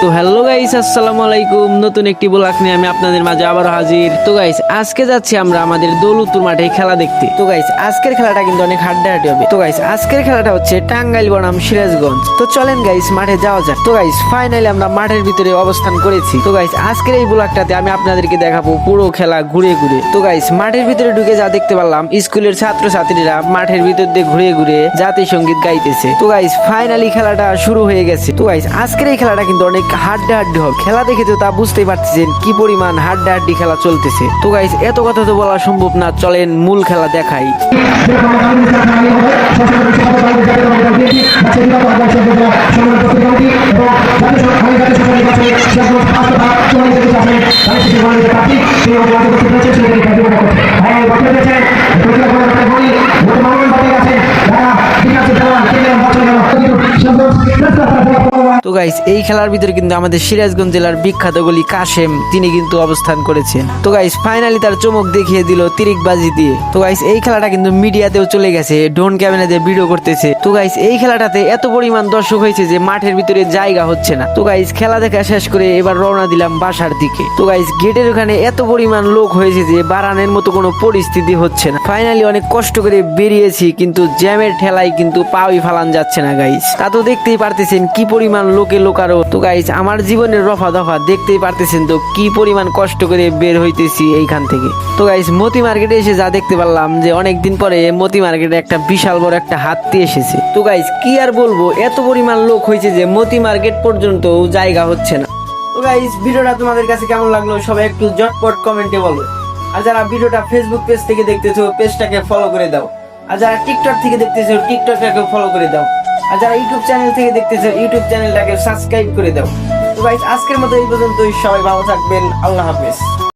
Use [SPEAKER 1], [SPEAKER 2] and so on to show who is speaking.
[SPEAKER 1] তো hello guys, আসসালামু আলাইকুম। নতুন একটি ব্লগ নিয়ে আমি আপনাদের মাঝে আবারও হাজির। তো গাইস, আজকে যাচ্ছি আমরা আমাদের দৌলতপুর মাঠে খেলা দেখতে। তো গাইস, আজকের খেলাটা কিন্তু অনেক হাড্ডাহাড্ডি হবে। তো গাইস, আজকের খেলাটা হচ্ছে টাঙ্গাইল বনাম সিরাজগঞ্জ। তো চলেন গাইস, মাঠে যাওয়া যাক। তো গাইস, ফাইনালি আমরা মাঠের ভিতরে অবস্থান করেছি। তো গাইস, আজকের এই ব্লগটাতে আমি আপনাদেরকে দেখাবো পুরো খেলা ঘুরে ঘুরে। তো গাইস, মাঠের ভিতরে ঢুকে যা দেখতে পারলাম, স্কুলের ছাত্রছাত্রীরা মাঠের ভিতর দিয়ে ঘুরে ঘুরে জাতীয় সঙ্গীত গাইতেছে। তো গাইস, ফাইনালি খেলাটা শুরু হয়ে গেছে। তো গাইস, আজকের এই খেলাটা কিন্তু অনেক হাড্ডাহাড্ডি হবে। খেলা দেখে তো তা বুঝতেই পারতেছেন কি পরিমাণ হাড্ডাহাড্ডি খেলা চলতেছে। তো গাইস, এত কথা তো বলা সম্ভব না, চলেন মূল খেলা দেখাই। তো গাইস, এই খেলার ভিতরে কিন্তু আমাদের সিরাজগঞ্জ জেলার বিখ্যাত গলি কাশেম তিনি কিন্তু অবস্থান করেছেন। তো গাইস, ফাইনালি তার চমক দেখিয়ে দিল তিরিকবাজি দিয়ে। তো গাইস, এই খেলাটা কিন্তু মিডিয়াতেও চলে গেছে, ড্রোন ক্যামেরা দিয়ে ভিডিও করতেছে। তো গাইস, এই খেলাটাতে এত পরিমাণ দর্শক হয়েছে যে মাঠের ভিতরে জায়গা হচ্ছে না। তো গাইস, খেলা দেখা শেষ করে এবার রওনা দিলাম বাসার দিকে। তো গাইস, গেটের ওখানে এত পরিমাণ লোক হয়েছে যে বাড়ানোর মতো কোনো পরিস্থিতি হচ্ছে না। ফাইনালি অনেক কষ্ট করে বেরিয়েছি, কিন্তু জ্যামের ঠেলায় কিন্তু পাওই ফালান যাচ্ছে না গাইস। তা তো দেখতেই পারতেছেন কি পরিমাণ লোকে লোকারো। তো গাইস, আমার জীবনের রফা দফা দেখতেই পারতেছেন তো কি পরিমাণ কষ্ট করে বের হইতেছি এইখান থেকে। তো গাইস, মতি মার্কেটে এসে যা দেখতে পারলাম যে অনেকদিন পরে মতি মার্কেটে একটা বিশাল বড় একটা হাতি এসেছে। তো গাইস, কি আর বলবো, এত পরিমাণ লোক হয়েছে যে মতি মার্কেট পর্যন্ত জায়গা হচ্ছে না। তো গাইস, ভিডিওটা তোমাদের কাছে কেমন লাগলো সবাই একটু ঝটপট কমেন্টে বলো। আর যারা ভিডিওটা ফেসবুক পেজ থেকে দেখতেছো পেজটাকে ফলো করে দাও। আর যারা টিকটক থেকে দেখতেছো টিকটকটাকে ফলো করে দাও। আর যারা ইউটিউব চ্যানেল থেকে দেখতেছো ইউটিউব চ্যানেলটাকে সাবস্ক্রাইব করে দাও। তো গাইস, আজকের মতো এই পর্যন্তই। সবাই ভালো থাকবেন। আল্লাহ হাফেজ।